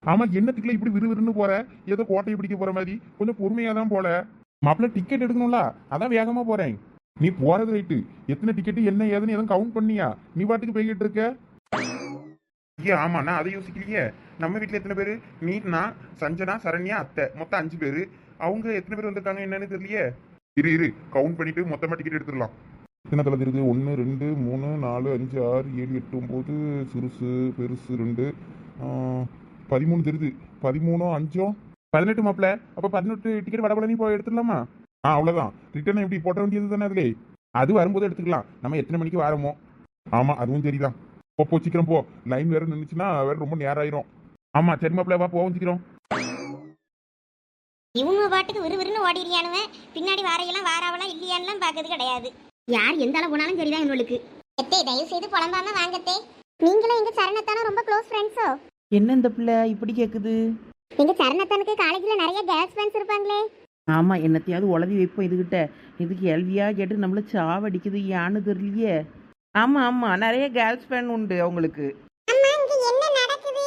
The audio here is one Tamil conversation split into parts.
ஆமா, என்னத்துக்குள்ள இப்படி விறுவிறுன்னு போற? ஏதோ கோட்டையை பிடிக்க போற மாதிரி கொஞ்சம் பொறுமையா தான் போல. மாப்பிள்ள டிக்கெட் எடுக்கணும்ல, அதான் வேகமா போறேன். நீ போறது ரைட்டு. எத்தனை டிக்கெட் என்ன ஏதுன்னு எதுவும் கவுண்ட் பண்ணியா? நீ பாட்டுக்கு போய்கிட்டு இருக்க. ஏன் ஆமா, நான் அதை யோசிக்கலையே. நம்ம வீட்டுல எத்தனை பேரு? நீ, நான், சஞ்சனா, சரண்யா, அத்தை, மொத்தம் 5 பேரு. அவங்க எத்தனை பேர் வந்திருக்காங்க என்னன்னு தெரியலையே. இரு இரு, கவுண்ட் பண்ணிட்டு மொத்தமா டிக்கெட் எடுத்துடலாம். எத்தனை தலை இருக்கு? 1 2 3 4 5 6 7 8 9, சிறுசு பெருசு 2, 13 தெரியுது. 13 5 18 மாப்பிள்ள. அப்ப 18 டிக்கெட் வடபழனி போய் எடுத்துடலாமா? அவ்வளவுதான். ரிட்டர்ன் எப்படி போட்ட வேண்டியது தானே அதுல. அது வரும்போது எடுத்துக்கலாம். நம்ம எத்தனை மணிக்கு வரமோ. ஆமா, அதுவும் சரிதான். போ சீக்கிரம் போ. லைன் வேற நின்றுச்சுன்னா வேற ரொம்ப நேரம் ஆயிரும். ஆமா சரி மாப்பிள்ள, வா போவோம் சீக்கிரம். இவங்க பாட்டுக்கு விறுவிறுன்னு ஓடிடுறியானுவன். பின்னாடி வாரையெல்லாம் வாராவெல்லாம் இல்லையான்லாம் பார்க்கறது கிடையாது. யார் எந்த அளவு போனாலும் சரிதான் எங்களுக்கு. எத்தே தயவு செய்து புலம்பாம வாங்கத்தே. நீங்களும் எங்க சரணத்தான ரொம்ப க்ளோஸ் ஃப்ரெண்ட்ஸோ? என்ன இந்த பிள்ளை இப்படி கேட்குது? எங்க சரணத்தானுக்கு காலேஜ்ல நிறைய கேர்ள்ஸ் ஃப்ரெண்ட்ஸ் இருப்பாங்களே. ஆமாம், என்னத்தையாவது உளவி வைப்போம் இதுகிட்ட. இது கேள்வியாக கேட்டு நம்மள சாவடிக்குது, ஏன்னு தெரியலையே. ஆமாம் ஆமாம், நிறைய கேர்ள்ஸ் ஃப்ரெண்ட் உண்டு அவங்களுக்கு. அம்மா இங்க என்ன நடக்குது?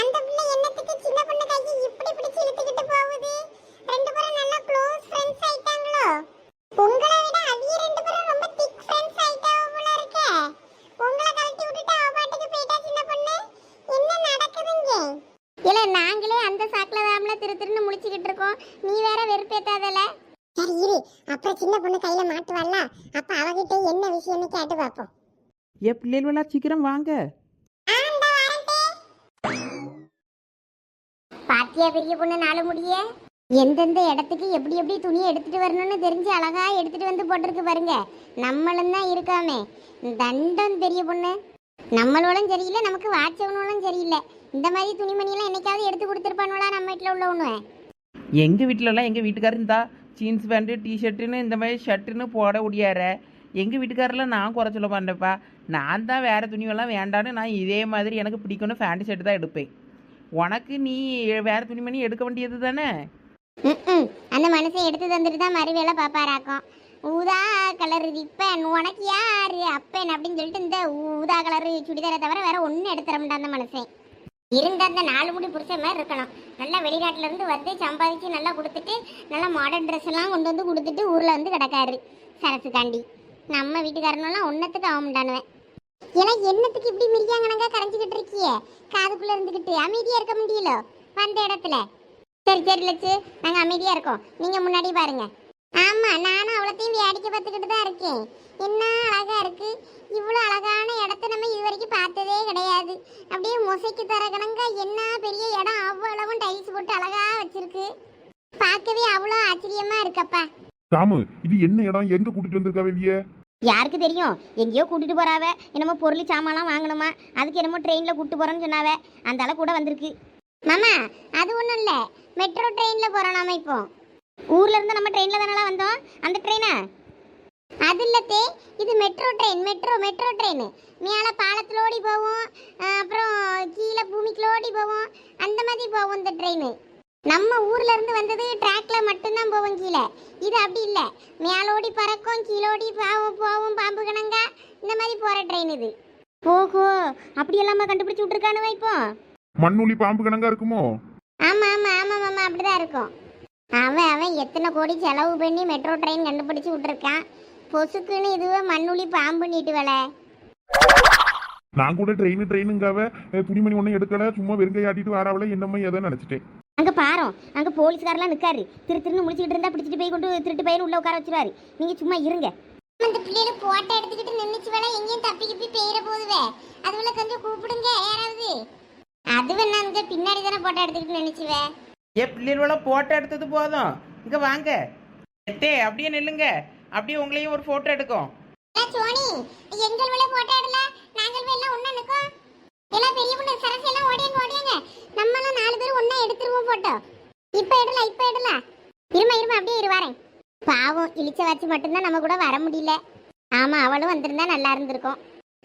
அந்த பிள்ளை என்னத்துக்கு சின்ன பொண்ணு கையை இப்படி பிடிச்சு இழுத்துக்கிட்டு போகுது? ரெண்டு பேரும் நல்ல க்ளோஸ் ஃப்ரெண்ட்ஸ் ஆயிட்டாங்களோ? உங்களை விட அவிய ரெண்டு பேரும் ரொம்ப திக் ஃப்ரெண்ட்ஸ் ஆயிட்டாவ போல இருக்கே. உங்களை கழட்டி விட்டுட்டு அவ பாட்டுக்கு போயிட்டா சின்ன பொண்ணு. என்ன நடக்குதுங்க? இல்ல நாங்களே அந்த சாக்குல தாமல திருன்னு முழிச்சிட்டு இருக்கோம். நீ வேற வெறுப்பேத்தாதல. சரி இரு, அப்புறம் சின்ன பொண்ணு கையில மாட்டுவாள்ல, அப்ப அவகிட்ட என்ன விஷயம்னு கேட்டு பாப்போம். பிள்ளைகளா சீக்கிரம் வாங்க. பாத்தியா பெரிய பொண்ணு நாலு முடிய எந்தெந்த இடத்துக்கு எப்படி எப்படி துணியை எடுத்துட்டு வரணும்னு தெரிஞ்சு அழகா எடுத்துட்டு வந்து போட்டிருக்கு பாருங்க. நம்மளும் தான் இருக்காமே தண்டம் பெரிய பொண்ணு. நம்மளோடும் சரியில்லை, நமக்கு வாட்சவனும் சரியில்லை. இந்த மாதிரி துணிமணியெல்லாம் என்னைக்காவது எடுத்து கொடுத்துருப்பானுவா நம்ம வீட்டில் உள்ள ஒன்று. எங்கள் வீட்டிலலாம் எங்கள் வீட்டுக்காரர் இருந்தா ஜீன்ஸ் பேண்ட்டு டிஷர்ட்டுன்னு இந்த மாதிரி ஷர்ட்டுன்னு போட முடியாற. எங்கள் வீட்டுக்காரெல்லாம் நான் குறை சொல்ல மாட்டேன்ப்பா. நான் தான் வேறு துணியெல்லாம் வேண்டான்னு நான் இதே மாதிரி எனக்கு பிடிக்கணும் ஃபேண்ட் ஷர்ட்டு தான் எடுப்பேன். உனக்கு நீ வேறு துணிமணி எடுக்க வேண்டியது தானே. அந்த மனுஷன் எடுத்து தந்துட்டு தான் மறுவேளை பாப்பாராக்கும். ஊதா கலர் ரிப்பன் உனக்கு யாரு அப்பன் அப்படின்னு சொல்லிட்டு இந்த ஊதா கலர் சுடிதாரை தவிர வேற ஒன்றும் எடுத்துட மாட்டான் அந்த மனுஷன். இருந்த அந்த 4 முடி புருஷன் மாதிரி இருக்கணும். நல்லா வெளிநாட்டுல இருந்து வந்து சம்பாதிச்சு நல்லா கொடுத்துட்டு நல்லா மாடர்ன் ட்ரெஸ் எல்லாம் கொண்டு வந்து கொடுத்துட்டு ஊர்ல வந்து கிடக்காரு சரசுக்காண்டி. நம்ம வீட்டுக்காரனெல்லாம் ஒன்னத்துக்கு ஆக மாட்டானுவேன். ஏன்னா என்னத்துக்கு இப்படி மிரியாங்கனங்க கரைஞ்சிக்கிட்டு இருக்கிய? காதுக்குள்ள இருந்துக்கிட்டு அமைதியா இருக்க முடியல வந்த இடத்துல. சரி சரி லட்சு, நாங்க அமைதியா இருக்கோம், நீங்க முன்னாடி பாருங்க. ஆமா, நானும் அவ்வளோத்தையும் வேடிக்கை பார்த்துக்கிட்டு தான் இருக்கேன். என்ன அழகா இருக்கு. இவ்வளோ அழகான இடத்த நம்ம இது வரைக்கும் பார்த்ததே கிடையாது. அப்படியே மொசைக்கு தரகணங்க என்ன பெரிய இடம், அவ்வளவும் டைல்ஸ் போட்டு அழகா வச்சிருக்கு. பார்க்கவே அவ்வளோ ஆச்சரியமா இருக்கப்பா. சாமு, இது என்ன இடம்? எங்க கூட்டிட்டு வந்திருக்கா வெளியே? யாருக்கு தெரியும்? எங்கேயோ கூட்டிட்டு போறாவ. என்னமோ பொருள் சாமான்லாம் வாங்கணுமா, அதுக்கு என்னமோ ட்ரெயினில் கூப்பிட்டு போறோன்னு சொன்னாவ. அந்த அளவு கூட வந்திருக்கு. மாமா அது ஒன்றும் இல்லை, மெட்ரோ ட்ரெயினில் போகிறோம் நாம. இப்போ ஊர்ல இருந்து நம்ம ட்ரெயினில் தானே வந்தோம். அந்த ட்ரெயினா அது இல்லத்தே, இது மெட்ரோ ட்ரெயின். மெட்ரோ ட்ரெயின் மேலே பாலத்தில் ஓடி போவோம், அப்புறம் கீழே பூமிக்குள்ள ஓடி போவோம், அந்த மாதிரி போவோம் இந்த ட்ரெயின். நம்ம ஊர்ல இருந்து வந்தது ட்ராக்ல மட்டும்தான் போவோம் கீழே. இது அப்படி இல்லை, மேலோடி பறக்கும், கீழோடி போவோம் பாம்பு கணங்கா, இந்த மாதிரி போற ட்ரெயின் இது. ஓஹோ, அப்படி எல்லாமே கண்டுபிடிச்சு விட்டுருக்கானுவா இப்போ. மண்ணுளி பாம்பு கணங்கா இருக்குமோ? ஆமா ஆமா ஆமா மாமா, அப்படிதான் இருக்கும். அவன் எத்தனை கோடி செலவு பண்ணி மெட்ரோ ட்ரெயின் கண்டுபிடிச்சு விட்டுருக்கான். பொசுக்குன்னு இதுவே மண்ணுளி பாம்பு நீட்டு வேலை. நான் கூட ட்ரெயினுங்காவ துணிமணி ஒன்றும் எடுக்கல, சும்மா வெறுங்கை ஆட்டிட்டு வாராவல என்னமோ எதை நினைச்சிட்டேன். அங்க பாரு, அங்க போலீஸ்காரெல்லாம் நிக்காரு. திருன்னு முடிச்சுக்கிட்டு இருந்தா பிடிச்சிட்டு போய் கொண்டு திருட்டு பையன் உள்ள உட்கார வச்சிருவாரு. நீங்க சும்மா இருங்க. அந்த பிள்ளைல போட்டோ எடுத்துக்கிட்டு நின்னுச்சு வேலை, எங்கேயும் தப்பி கிப்பி பெயர போதுவே. அதுவள கொஞ்சம் கூப்பிடுங்க யாராவது. அது வேணாங்க, பின்னாடி தானே போட்டோ எடுத்துக்கிட்டு நின்னுச்சுவே. பிள்ளைகளோட போட்டோ எடுத்தது போதும், இங்கே வாங்க. அப்படியே நில்லுங்க, அப்படியே உங்களையும் ஒரு ஃபோட்டோ எடுக்கும். சோனி, எங்கள் வேலை போட்டோ எடுல, நாங்கள் எல்லாம் ஒண்ணா நிக்கோம். எல்லாம் பெரிய பொண்ணு சரசு எல்லாம் ஓடியாங்க. நம்மலாம் 4 பேரும் ஒண்ணா எடுத்துருவோம் போட்டோ. இப்ப இடல இருமா அப்படியே வரேன். பாவம் இழிச்ச வச்சு மட்டும்தான் நம்ம கூட வர முடியல. ஆமா, அவளும் வந்திருந்தா நல்லா இருந்திருக்கும்.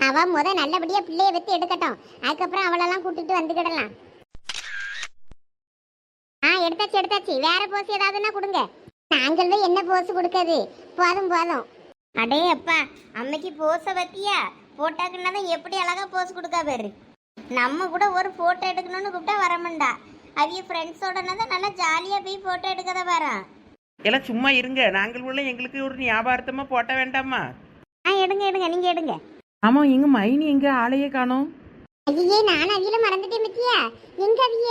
அவ நல்லபடியா பிள்ளைய வச்சு எடுக்கட்டும், அதுக்கப்புறம் அவளெல்லாம் கூட்டிட்டு வந்துக்கிடலாம். எடுத்தாச்சு. வேற போஸ் ஏதாவதுன்னா கொடுங்க. நாங்கள் என்ன போஸ் கொடுக்காது, போதும். அடே அப்பா, அம்மைக்கு போஸ பத்தியா போட்டாக்குன்னா எப்படி அழகா போஸ் கொடுக்கா பாரு. நம்ம கூட ஒரு போட்டோ எடுக்கணும்னு கூப்பிட்டா வரமாண்டா. அவிய ஃப்ரெண்ட்ஸோட தான் நல்லா ஜாலியா போய் போட்டோ எடுக்கத வரோம். எல்லாம் சும்மா இருங்க, நாங்கள் உள்ள எங்களுக்கு ஒரு ஞாபகார்த்தமா போட்ட வேண்டாமா? எடுங்க எடுங்க, நீங்க எடுங்க. ஆமா, எங்க மைனி எங்க ஆளையே காணோம். ஐயே, நான் அவியில மறந்துட்டேன் பத்தியா. எங்க அவிய?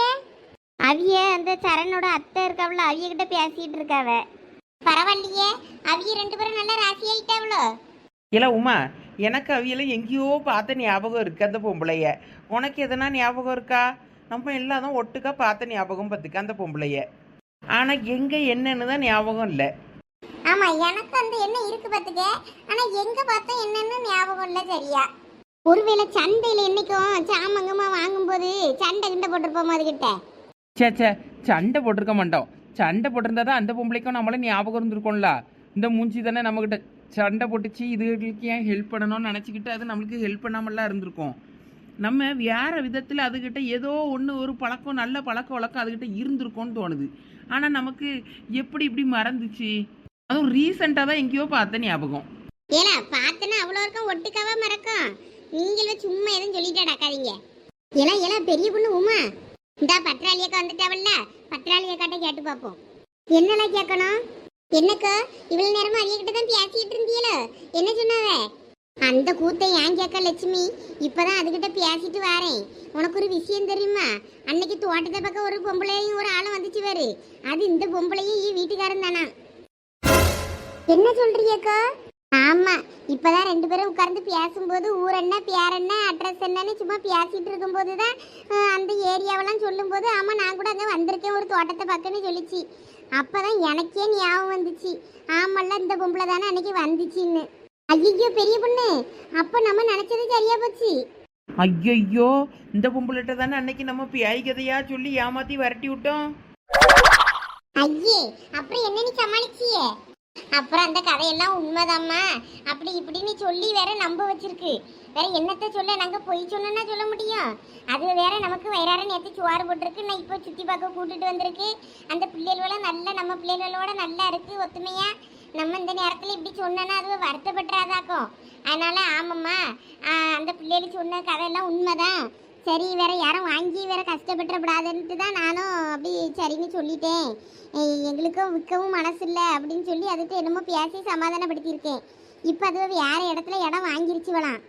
அவிய அந்த சரணோட அத்தை இருக்காவளோ, அவிய கிட்ட பேசிட்டு இருக்காவ. பரவாயில்லையே, அவிய 2 பேரும் நல்லா ராசி ஆயிட்டாவளோ. இல்ல உமா, எனக்கு அவியல எங்கேயோ பார்த்த ஞாபகம் இருக்கு அந்த பொம்பளைய. உனக்கு எதனா ஞாபகம் இருக்கா? நம்ம எல்லாரும் ஒட்டுக்கா பார்த்த ஞாபகம் பார்த்துக்க அந்த பொம்பளைய. ஆனா எங்க என்னன்னு தான் ஞாபகம் இல்லை. ஆமா, எனக்கு அந்த எண்ணம் இருக்கு பாத்துக்க. ஆனா எங்க பார்த்தா என்னன்னு ஞாபகம் இல்ல சரியா. ஒருவேளை சந்தையில என்னைக்கும் சாமங்கமா வாங்கும்போது சண்டை கிண்ட போட்டிருப்போம் அதுகிட்ட. சே, சண்டை போட்டிருக்க மாட்டோம். சண்டை போட்டிருந்தா தான் அந்த பொம்பளைக்கும் நம்மள ஞாபகம் இருந்திருக்கோம்ல. இந்த மூஞ்சி தானே நம்மகிட்ட சண்டை போட்டுச்சு, இதுகளுக்கு ஏன் ஹெல்ப் பண்ணணும்னு நினச்சிக்கிட்டு அது நம்மளுக்கு ஹெல்ப் பண்ணாமலாம் இருந்திருக்கோம். நம்ம வேற விதத்தில் அதுகிட்ட ஏதோ ஒன்று ஒரு பழக்கம், நல்ல பழக்க வழக்கம் அதுகிட்ட இருந்திருக்கோன்னு தோணுது. ஆனால் நமக்கு எப்படி இப்படி மறந்துச்சு? அதுவும் ரீசெண்டாக தான் எங்கேயோ பார்த்த ஞாபகம். ஏலா பார்த்தனா அவ்வளோ இருக்கும் ஒட்டுக்காவா மறக்கும். நீங்களும் சும்மா எதுவும் சொல்லிட்டு அடக்காதீங்க. ஏலா பெரிய பொண்ணு உமா, இந்த பற்றாளியக்கா வந்துட்டாவல்ல, பற்றாளியக்காட்ட கேட்டு பார்ப்போம். என்னெல்லாம் கேட்கணும்? என்னக்கா இவ்வளவு நேரமா அவியகிட்ட தான் பேசிட்டு இருந்தீங்களோ, என்ன சொன்னாவ? அந்த கூத்தை ஏன் கேட்க லட்சுமி, இப்பதான் அதுகிட்ட பேசிட்டு வரேன். உனக்கு ஒரு விஷயம் தெரியுமா? அன்னைக்கு தோட்டத்தை பக்கம் ஒரு பொம்பளையும் ஒரு ஆளும் வந்துச்சு பாரு, அது இந்த பொம்பளையும் வீட்டுக்காரன் தானா. என்ன சொல்றீங்கக்கா? ஆமா, இப்பதான் 2 பேரும் உட்கார்ந்து பேசும்போது ஊர் என்ன பேர் என்ன அட்ரஸ் என்னன்னு சும்மா பேசிட்டு இருக்கும்போது தான் அந்த ஏரியாவெல்லாம் சொல்லும்போது, ஆமா நான் கூட அங்கே வந்திருக்கேன் ஒரு தோட்டத்தை பக்கம்னு சொல்லிச்சு. அப்பதான் எனக்கே ஞாபகம் வந்துச்சு, ஆமல்ல இந்த பொம்பளை தானே அன்னைக்கு வந்துச்சின்னு. ஐயோ பெரிய பொண்ணு, அப்ப நம்ம நினைச்சது சரியா போச்சு. ஐயோ, இந்த பொம்பளைட்ட தானே அன்னைக்கு நம்ம பியாய் கதையா சொல்லி ஏமாத்தி விரட்டி விட்டோம். ஐயே, அப்புறம் என்ன நீ சமாளிச்சியே? அப்புறம் அந்த கதையெல்லாம் உண்மைதாம்மா அப்படி இப்படின்னு சொல்லி வேற நம்ப வச்சிருக்கு. வேற என்னத்த சொல்ல, நாங்க பொய் சொன்னா சொல்ல முடியும்? அது வேற நமக்கு வயிறார நேற்று சுவாறு போட்டிருக்கு. நான் இப்போ சுத்தி பார்க்க கூட்டிட்டு வந்திருக்கு. அந்த பிள்ளைகளோட நல்ல நம்ம பிள்ளைகளோட நல்லா இருக்கு ஒத்துமையா. நம்ம இந்த நேரத்துல இப்படி சொன்னா அது வருத்தப்பட்டுறாதாக்கும். அதனால ஆமாம்மா, அந்த பிள்ளைகள் சொன்ன கதையெல்லாம் உண்மைதான். சரி, வேற யாரும் வாங்கி வேற கஷ்டப்பட்டுறப்படாதுன்ட்டு தான் நானும் அப்படி சரின்னு சொல்லிட்டேன். எங்களுக்கும் விற்கவும் மனசு இல்லை அப்படின்னு சொல்லி அதுக்கு என்னமோ பேசி சமாதானப்படுத்தியிருக்கேன். இப்போ அது வேற இடத்துல இடம் வாங்கிருச்சுவலாம்.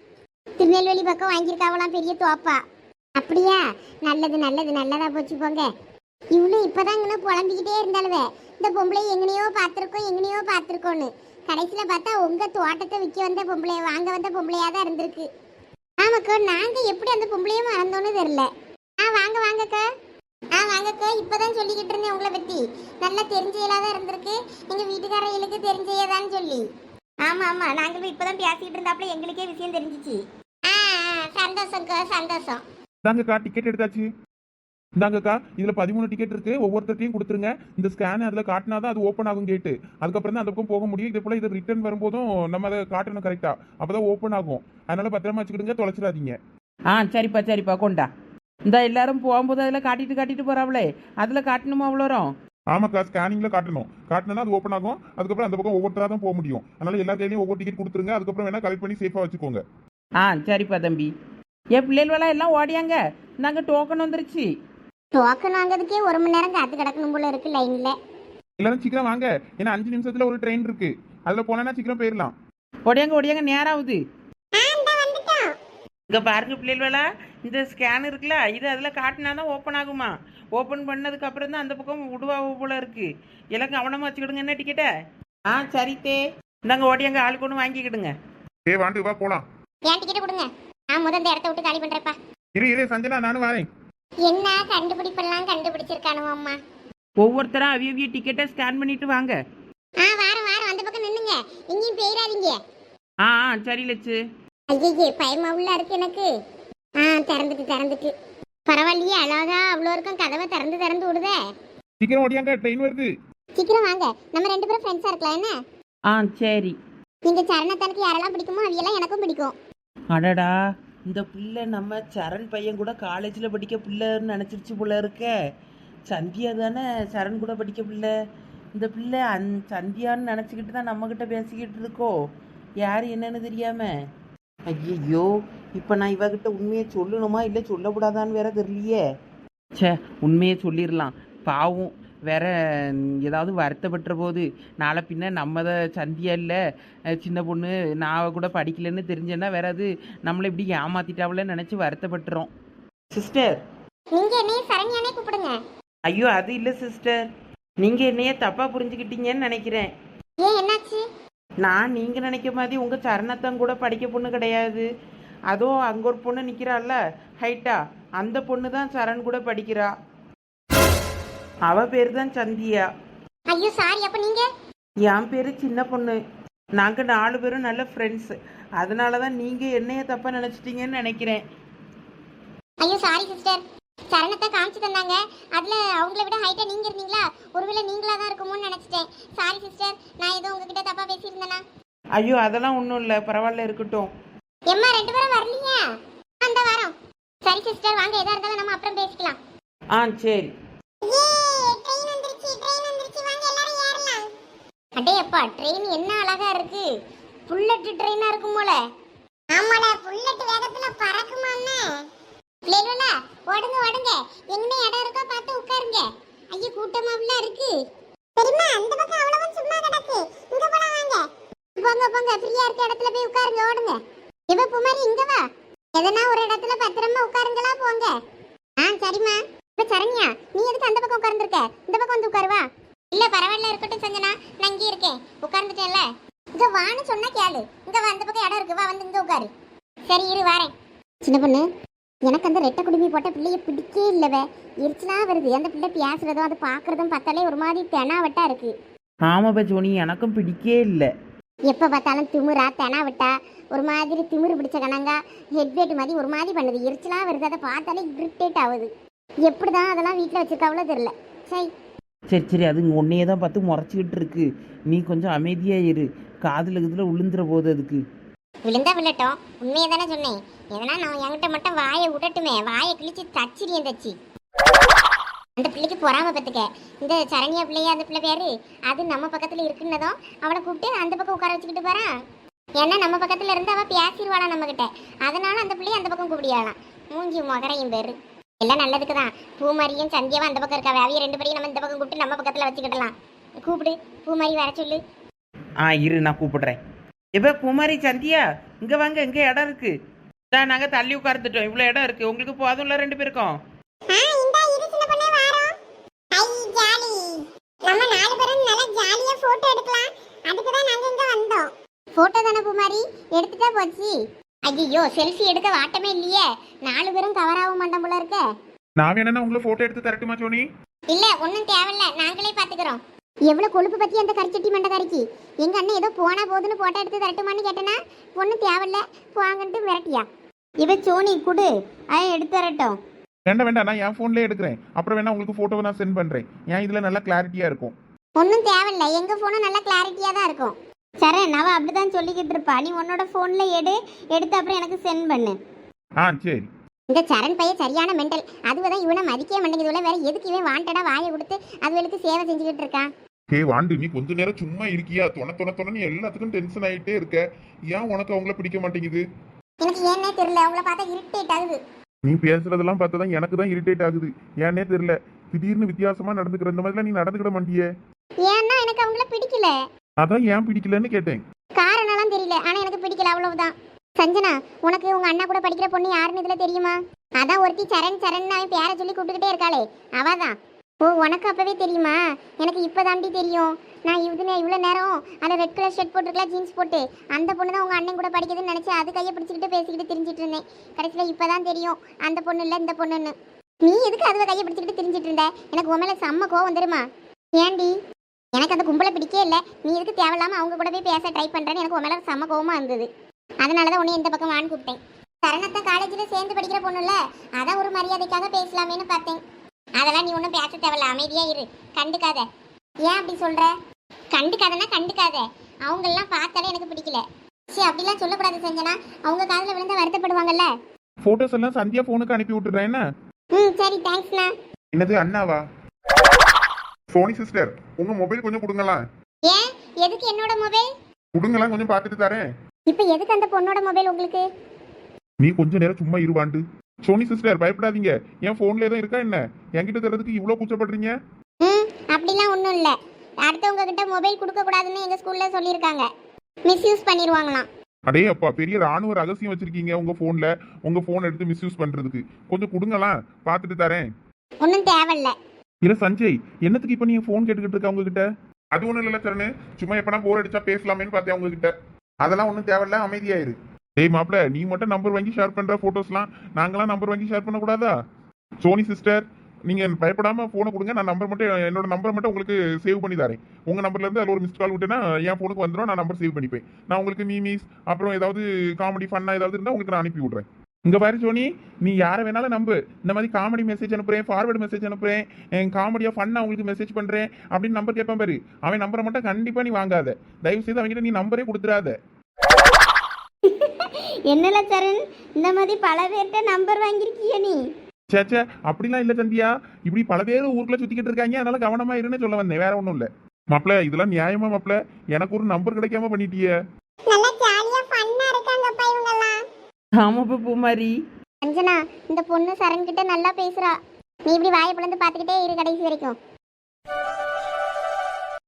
திருநெல்வேலி பக்கம் வாங்கியிருக்காவலாம், பெரிய தோப்பா. அப்படியா? நல்லது நல்லது, நல்லதா போச்சு போங்க. இவ்வளோ இப்போதான் இங்கே புலம்பிக்கிட்டே இருந்தாலுவே இந்த பொம்பளை எங்கனையோ பார்த்துருக்கோன்னு கடைசியில் பார்த்தா உங்கள் தோட்டத்தை விற்க வந்த பொம்பளைய வாங்க வந்த பொம்பளையாக தான் இருந்திருக்கு. ஆமாக்கா, நாங்கள் எப்படி அந்த பொம்பளையே மறந்தோன்னு தெரில. வாங்கக்கா. வாங்கக்கா, இப்போதான் சொல்லிக்கிட்டு இருந்தேன் உங்களை பற்றி. நல்லா தெரிஞ்சையிலாக தான் இருந்திருக்கு, எங்கள் வீட்டுக்காரர்களுக்கு தெரிஞ்சையதான்னு சொல்லி. ஆமாம், நாங்களும் இப்போதான் பேசிக்கிட்டு இருந்தாப்புல எங்களுக்கே விஷயம் தெரிஞ்சிச்சு. சந்தோஷம்க்கா, சந்தோஷம். இந்தாங்கக்கா டிக்கெட் எடுத்தாச்சு. இந்தாங்கக்கா, இதுல 13 டிக்கெட் இருக்கு, ஒவ்வொருத்தர்ட்டையும் கொடுத்துருங்க. இந்த ஸ்கேன் அதுல காட்டினாதான் அது ஓப்பன் ஆகும் கேட்டு. அதுக்கப்புறம் தான் அந்த பக்கம் போக முடியும். இதே போல இது ரிட்டர்ன் வரும்போதும் நம்ம அதை காட்டணும் கரெக்டா, அப்பதான் ஓப்பன் ஆகும். அதனால பத்திரமா வச்சுக்கிடுங்க, தொலைச்சிடாதீங்க. சரிப்பா கொண்டா. இந்த எல்லாரும் போகும்போது அதில் காட்டிட்டு போறாங்களே, அதில் காட்டணுமா அவ்வளோரும்? ஆமாக்கா, ஸ்கேனிங்ல காட்டினா அது ஓப்பன் ஆகும். அதுக்கப்புறம் அந்த பக்கம் ஒவ்வொருத்தரா தான் போக முடியும். அதனால எல்லா கையிலையும் ஒவ்வொரு டிக்கெட் கொடுத்துருங்க. அதுக்கப்புறம் வேணா கலெக்ட் பண்ணி சேஃபா வச்சுக்கோங்க. சரிப்பா தம்பி. என் பிள்ளைகளெல்லாம் எல்லாம் ஓடியாங்க, நாங்கள் டோக்கன் வந்துருச்சு. டோக்கன் வாங்குறதுக்கே 1 மணி நேரம் காத்து கிடக்கணும் போல இருக்கு லைன்ல. எல்லாரும் சீக்கிரம் வாங்க, ஏன்னா 5 நிமிஷத்துல ஒரு ட்ரெயின் இருக்கு, அதுல போனா சீக்கிரம் போயிடலாம். ஓடியாங்க நேரம் ஆகுது. இங்கே பாருங்க பிள்ளைகளா, இந்த ஸ்கேன் இருக்குல்ல, இது அதில் காட்டினா தான் ஓப்பன் ஆகுமா. ஓப்பன் பண்ணதுக்கு அப்புறம் தான் அந்த பக்கம் விடுவா போல இருக்கு. எல்லாம் கவனமாக வச்சுக்கிடுங்க. என்ன டிக்கெட்டை? சரித்தே, இந்தாங்க ஓடியாங்க, ஆளுக்கு ஒன்று வாங்கிக்கிடுங்க. வாண்டு வா போலாம். ஏன் டிக்கெட் கொடுங்க, நான் முதல் இந்த இடத்த விட்டு காலி பண்றப்பா. இரு சஞ்சனா, நானும் வரேன். என்ன கண்டுபிடிப்பெல்லாம் கண்டுபிடிச்சிருக்கானு அம்மா. ஒவ்வொருத்தரா அவிய டிக்கெட்டை ஸ்கேன் பண்ணிட்டு வாங்க. வாரம் அந்த பக்கம் நின்னுங்க, எங்கேயும் போயிடாதீங்க. சரி லட்சு. ஐயே பயமா உள்ள இருக்கு எனக்கு. திறந்துட்டு பரவாயில்லையே, அழகா அவ்வளோ இருக்கும், கதவை திறந்து விடுதே. சீக்கிரம் ஓடியாங்க, ட்ரெயின் வருது. சீக்கிரம் வாங்க, நம்ம 2 பேரும் ஃப்ரெண்ட்ஸா இருக்கலாம் என்ன? சரி. நீங்க சரணத்தானுக்கு யாரெல்லாம் பிடிக்குமோ அவையெல்லாம் எனக்கும் பிடிக்கும். அடடா, இந்த பிள்ளை நம்ம சரண் பையன் கூட காலேஜில் படிக்க பிள்ளைன்னு நினச்சிருச்சு போல இருக்க. சந்தியா தானே சரண் கூட படிக்க பிள்ளை. இந்த பிள்ளை சந்தியான்னு நினச்சிக்கிட்டு தான் நம்மக்கிட்ட பேசிக்கிட்டு இருக்கோ, யார் என்னன்னு தெரியாம. ஐயோ, இப்போ நான் இவகிட்ட உண்மையை சொல்லணுமா இல்லை சொல்லக்கூடாதான்னு வேற தெரியலையே. ச்சே, உண்மையை சொல்லிடலாம். பாவம் வேற ஏதாவது வருத்தப்பட்டுற போது நாளை பின்ன நம்ம தான் சந்தியா இல்லை சின்ன பொண்ணு நான் கூட படிக்கலைன்னு தெரிஞ்சேன்னா வேற அது நம்மளை இப்படி ஏமாத்திட்டாவில்ல நினச்சி வருத்தப்பட்டுறோம். சிஸ்டர், நீங்க என்னைய சரண்யானே கூப்பிடுங்க. ஐயோ அது இல்லை சிஸ்டர், நீங்கள் என்னையே தப்பாக புரிஞ்சுக்கிட்டீங்கன்னு நினைக்கிறேன். ஏன் என்னாச்சு? நான் நீங்கள் நினைக்க மாதிரி உங்கள் சரணத்தம் கூட படிக்க பொண்ணு கிடையாது. அதோ அங்கே ஒரு பொண்ணு நிற்கிறாள்ல ஹைட்டா, அந்த பொண்ணு தான் சரண் கூட படிக்கிறா. அவ பேர் தான் சந்தியா. ஐயோ சாரி. அப்ப நீங்க? என் பேர் சின்ன பொண்ணு. நாங்கள் 4 பேரும் நல்ல ஃப்ரெண்ட்ஸ். அதனால தான் நீங்கள் என்னைய தப்பாக நினச்சிட்டீங்கன்னு நினைக்கிறேன். ஐயோ சாரி சிஸ்டர். சரணத்தை காமிச்சு தந்தாங்க, அதுல அவங்கள விட ஹைட்டா நீங்க இருந்தீங்களா, ஒருவேளை நீங்களா தான் இருக்குமோன்னு நினைச்சிட்டேன். சாரி சிஸ்டர், நான் ஏதோ உங்ககிட்ட தப்பா பேசியிருந்தேனா? ஐயோ அதெல்லாம் ஒன்றும் இல்லை, பரவாயில்ல இருக்கட்டும். எம்மா 2 பேரும் வரலையா? அந்த வாரம். சரி சிஸ்டர், வாங்க, எதா இருந்தாலும் நம்ம அப்புறம் பேசிக்கலாம். ஆ சரி. அடே அப்பா, ட்ரெயின் என்ன அழகா இருக்கு. புல்லட் ட்ரெயினா இருக்கும் போல. ஆமாடா, புல்லட் வேகத்துல பறக்குமான்னு. பிள்ளைகளா ஓடுங்க ஓடுங்க, எங்க இடம் இருக்கோ பார்த்து உட்காருங்க. ஐயோ கூட்டமாவுல இருக்கு. தெரியுமா, அந்த பக்கம் அவ்வளவும் சும்மா கிடக்கு. இங்க போலாம் வாங்க. போங்க போங்க, ஃப்ரீயா இருக்க இடத்துல போய் உட்காருங்க, ஓடுங்க. இவ புமாரி இங்க வா. எதனா ஒரு இடத்துல பத்திரமா உட்காருங்களா, போங்க. ஆ சரிம்மா. இப்ப சரண்யா, நீ எதுக்கு அந்த பக்கம் உட்கார்ந்துருக்க? இந்த பக்கம் வந்து உட்காருவா. இல்ல பரவாயில்ல, இருக்கட்டும் சஞ்சனா, நான் இங்கே இருக்கேன், உட்கார்ந்துட்டேன்ல. இங்க வான்னு சொன்னா கேளு. இங்க வா, அந்த பக்கம் இடம் இருக்கு, வா வந்து இங்க உட்காரு. சரி இரு வாரேன். சின்ன பொண்ணு, எனக்கு அந்த ரெட்டை குடுமி போட்ட பிள்ளைய பிடிக்கே இல்லவே. எரிச்சலா வருது. அந்த பிள்ளை பேசுறதும் அது பாக்குறதும் பார்த்தாலே ஒரு மாதிரி தெனாவட்டா இருக்கு. ஆமாப்பா ஜோனி, எனக்கும் பிடிக்கே இல்லை. எப்ப பார்த்தாலும் திமுறா தெனாவட்டா, ஒரு மாதிரி திமிரு பிடிச்ச கணங்கா ஹெட்வேட் மாதிரி ஒரு மாதிரி பண்ணுது. எரிச்சலா வருது. அதை பார்த்தாலே இரிட்டேட் ஆகுது. எப்படிதான் அதெல்லாம் வீட்டில் வச்சிருக்காவளோ தெரியல. சரி சரி சரி, அது உன்னையே தான் பார்த்து முறைச்சிக்கிட்டு இருக்கு. நீ கொஞ்சம் அமைதியாக இரு, காதில் இதில் விழுந்துற போது அதுக்கு. விழுந்தா விழட்டும், உண்மையை தானே சொன்னேன். எதனா நான் என்கிட்ட மட்டும் வாயை விடட்டுமே, வாயை கிழிச்சு தச்சிரியன் தச்சு. அந்த பிள்ளைக்கு பொறாம பத்துக்க. இந்த சரண்யா பிள்ளையா அந்த பிள்ளை பேரு, அது நம்ம பக்கத்துல இருக்குன்னதும் அவளை கூப்பிட்டு அந்த பக்கம் உட்கார வச்சுக்கிட்டு போறான். ஏன்னா நம்ம பக்கத்துல இருந்து அவ பேசிடுவாளா நம்ம கிட்ட, அதனால அந்த பிள்ளைய அந்த பக்கம் கூப்பிடியாளாம். மூஞ்சி மொகரையும் பேரு எல்லாம் நல்லதுக்கு தான். பூமாரியும் சந்தியாவும் அந்த பக்கம் இருக்காவே, அவைய 2 பேரையும் நம்ம இந்த பக்கம் கூப்பிட்டு நம்ம பக்கத்துல வச்சுக்கிடலாம். கூப்பிடு, பூமாரி வர சொல்லு. இரு நான் கூப்பிடுறேன். எப்போ குமாரி சந்தியா, இங்கே வாங்க, இங்கே இடம் இருக்கு. நாங்கள் தள்ளி உட்கார்ந்துட்டோம், இவ்வளோ இடம் இருக்கு, உங்களுக்கு போதும்ல 2 பேருக்கும்? போட்டோ தானே பூமாரி, எடுத்துட்டா போச்சு. ஐயோ செல்ஃபி எடுக்க வாட்டமே இல்லையே, 4 பேரும் கவர் ஆக மாட்டோம் போல இருக்க. நான் வேணா உங்களை போட்டோ எடுத்து தரட்டுமா ஜோனி? இல்ல ஒன்னும் தேவையில்ல, நாங்களே பாத்துக்கிறோம். எவ்வளவு கொழுப்பு பத்தி அந்த கரிச்சட்டி மண்டகாரிக்கு. எங்க அண்ணன் ஏதோ போனா போதுன்னு போட்டோ எடுத்து தரட்டுமான்னு கேட்டனா, ஒன்னும் தேவையில்ல போவாங்கன்ட்டு விரட்டியா. இவ சோனி குடு, அதை எடுத்து தரட்டும். வேண்டாம் வேண்டாம், நான் என் போன்லயே எடுக்கிறேன். அப்புறம் வேணா உங்களுக்கு போட்டோவை நான் சென்ட் பண்றேன். ஏன் இதுல நல்லா கிளாரிட்டியா இருக்கும். ஒன்னும் தேவையில்ல, எங்க போனும் நல்லா கிளாரிட்டியா தான் இருக்கும். சரண், அவ அப்படிதான் சொல்லிக்கிட்டு இருப்பா. நீ உன்னோட போன்ல எடுத்து அப்புறம் எனக்கு சென்ட் பண்ணு. சரி. இந்த சரண் பையன் சரியான மெண்டல். அதுவதான் இவனை மதிக்கவே மாட்டேங்குது. வேற எதுக்கு இவன் வாண்டடா வாயை கொடுத்து அதுகளுக்கு சேவை செஞ்சுக்கிட்டு இருக்கான். வாண்டு, நீ கொஞ்ச நேரம் சும்மா இருக்கியா? தொண எல்லாத்துக்கும் டென்ஷன் ஆயிட்டே இருக்க. ஏன் உனக்கு அவங்கள பிடிக்க மாட்டேங்குது? எனக்கு ஏன்னே தெரியல, அவங்கள பார்த்தா இரிட்டேட் ஆகுது. நீ பேசுறதெல்லாம் பார்த்தா எனக்கு தான் இரிட்டேட் ஆகுது. ஏன்னே தெரியல, திடீர்னு வித்தியாசமா நடந்துக்கிற இந்த மாதிரிலாம் நீ நடந்துக்கிட மாட்டியே. ஏன்னா எனக்கு அவங்கள பிடிக்கல. அதான் ஏன் பிடிக்கலன்னு கேட்டேன். காரணம்லாம் தெரியல, ஆனா எனக்கு பிடிக்கல, அவ்வளவுதான். சஞ்சனா, உனக்கு உங்க அண்ணா கூட படிக்கிற பொண்ணு யாருன்னு இதுல தெரியுமா? அதான் ஒருத்தி சரண் சரண் அவன் பேரை சொல்லி கூப்பிட்டுக்கிட்டே இருக்காளே, அவதான். ஓ, உனக்கு அப்பவே தெரியுமா? எனக்கு இப்பதாண்டி தெரியும். நான் இவ்வளோ நேரம் அந்த ரெட் கலர் ஷர்ட் போட்டுருக்கலாம், ஜீன்ஸ் போட்டு, அந்த பொண்ணு தான் உங்க அண்ணன் கூட படிக்குதுன்னு நினைச்சு அது கையை பிடிச்சிக்கிட்டு பேசிக்கிட்டு திரிஞ்சிட்டு இருந்தேன். கடைசியில் இப்பதான் தெரியும் அந்த பொண்ணு இல்லை இந்த பொண்ணுன்னு. நீ எதுக்கு அதுவை கையை பிடிச்சிக்கிட்டு திரிஞ்சிட்டு இருந்த? எனக்கு உன் மேல செம்ம கோவம் தெரியுமா? ஏண்டி? எனக்கு அந்த கும்பலை பிடிக்கே இல்லை. நீ எதுக்கு தேவையில்லாம அவங்க கூட போய் பேச ட்ரை பண்றேன்னு எனக்கு உன் மேல செம்ம கோவமா இருந்தது. அதனாலதான் உன்னை இந்த பக்கம் வான்னு கூப்பிட்டேன். சரணத்தை காலேஜில் சேர்ந்து படிக்கிற பொண்ணுல, அதான் ஒரு மரியாதைக்காக பேசலாமேன்னு பார்த்தேன். அதெல்லாம் நீ ஒன்றும் பேச தேவையில்ல, அமைதியா இரு, கண்டுக்காத. ஏன் அப்படி சொல்ற? கண்டுக்காதனா கண்டுக்காத. அவங்களெல்லாம் பார்த்தாலே எனக்கு பிடிக்கல. சரி, அப்படிலாம் சொல்லக்கூடாது சஞ்சனா, அவங்க காதில் விழுந்தா வருத்தப்படுவாங்கல்ல. போட்டோஸ் எல்லாம் சந்தியா போனுக்கு அனுப்பி விட்டுறேன். என்ன? சரி, தேங்க்ஸ்ண்ணா. என்னது அண்ணாவா? சோனி சிஸ்டர், உங்க மொபைல் கொஞ்சம் கொடுங்களா? ஏன், எதுக்கு என்னோட மொபைல்? கொடுங்களா, கொஞ்சம் பார்த்துட்டு தரேன். இப்போ எதுக்கு அந்த பொண்ணோட மொபைல் உங்களுக்கு? நீ கொஞ்ச நேரம் சும்மா இருவாண்டு. சோனி சிஸ்டர் பயப்படாதீங்க, என் போன்ல தான் இருக்கா என்ன? என்கிட்ட தரதுக்கு இவ்வளவு கூச்சப்படுறீங்க? ம் அப்படிலாம் ஒன்றும் இல்லை. அடுத்தவங்க கிட்ட மொபைல் கொடுக்கக்கூடாதுன்னு எங்கள் ஸ்கூலில் சொல்லியிருக்காங்க. மிஸ்யூஸ் பண்ணிடுவாங்களாம். அடே அப்பா, பெரிய ராணுவ ரகசியம் வச்சிருக்கீங்க உங்க போன்ல. உங்க போன் எடுத்து மிஸ்யூஸ் பண்றதுக்கு கொஞ்சம் கொடுங்களாம், பார்த்துட்டு தரேன். ஒன்றும் தேவையில்ல. இல்ல சஞ்சய், என்னத்துக்கு இப்ப நீ போன் கேட்டுக்கிட்டு இருக்க உங்ககிட்ட? அது ஒண்ணும் இல்ல சரணு, சும்மா எப்பனா போர் அடிச்சா பேசலாமேன்னு பார்த்தேன் உங்ககிட்ட. அதெல்லாம் ஒன்றும் தேவையில்ல, அமைதியாயிரு. டேய் மாப்பிள்ள, நீ மட்டும் நம்பர் வாங்கி ஷேர் பண்ற போட்டோஸ்லாம் நாங்களாம் நம்பர் வாங்கி ஷேர் பண்ணக்கூடாதா? சோனி சிஸ்டர், நீங்க பயப்படாம போனை கொடுங்க, நான் நம்பர் மட்டும் என்னோட நம்பரை மட்டும் உங்களுக்கு சேவ் பண்ணி தரேன். உங்க நம்பர்ல இருந்து அதில் ஒரு மிஸ்ட் கால் விட்டேன்னா என் போனுக்கு வந்துடும், நான் நம்பர் சேவ் பண்ணிப்பேன். நான் உங்களுக்கு மீமிஸ் அப்புறம் ஏதாவது காமெடி ஃபன்னா ஏதாவது இருந்தால் உங்களுக்கு நான் அனுப்பி விடுறேன். இங்க பாரு சோனி, நீ யாரை வேணாலும் நம்பு. இந்த மாதிரி காமெடி மெசேஜ் அனுப்புறேன், ஃபார்வர்டு மெசேஜ் அனுப்புறேன், காமெடியா ஃபன்னா உங்களுக்கு மெசேஜ் பண்றேன் அப்படின்னு நம்பர் கேட்பான் பாரு, அவன் நம்பரை மட்டும் கண்டிப்பா நீ வாங்காத. தயவு செய்து அவங்ககிட்ட நீ நம்பரே கொடுத்துடாத. என்னல சரண், இந்த மாதிரி பல பேர்கிட்ட நம்பர் வாங்கியிருக்கிய நீ? சேச்சே, அப்படிலாம் இல்ல சந்தியா. இப்படி பல பேர் ஊருக்குள்ள சுத்திக்கிட்டு இருக்காங்க, அதனால கவனமா இருன்னு சொல்ல வந்தேன், வேற ஒண்ணும் இல்ல. மாப்பிள்ள, இதெல்லாம் நியாயமா மாப்பிள்ள? எனக்கு ஒரு நம்பர் கிடைக்காம பண்ணிட்டியே. நல்லா ஜாலியா ஃபன்னா இருக்காங்கப்பா இவங்கெல்லாம். ஆமாப்பா பூமாரி. அஞ்சனா, இந்த பொண்ணு சரண் கிட்ட நல்லா பேசுறா. நீ இப்படி வாயை பிளந்து பார்த்துக்கிட்டே இரு கடைசி வரைக்கும்.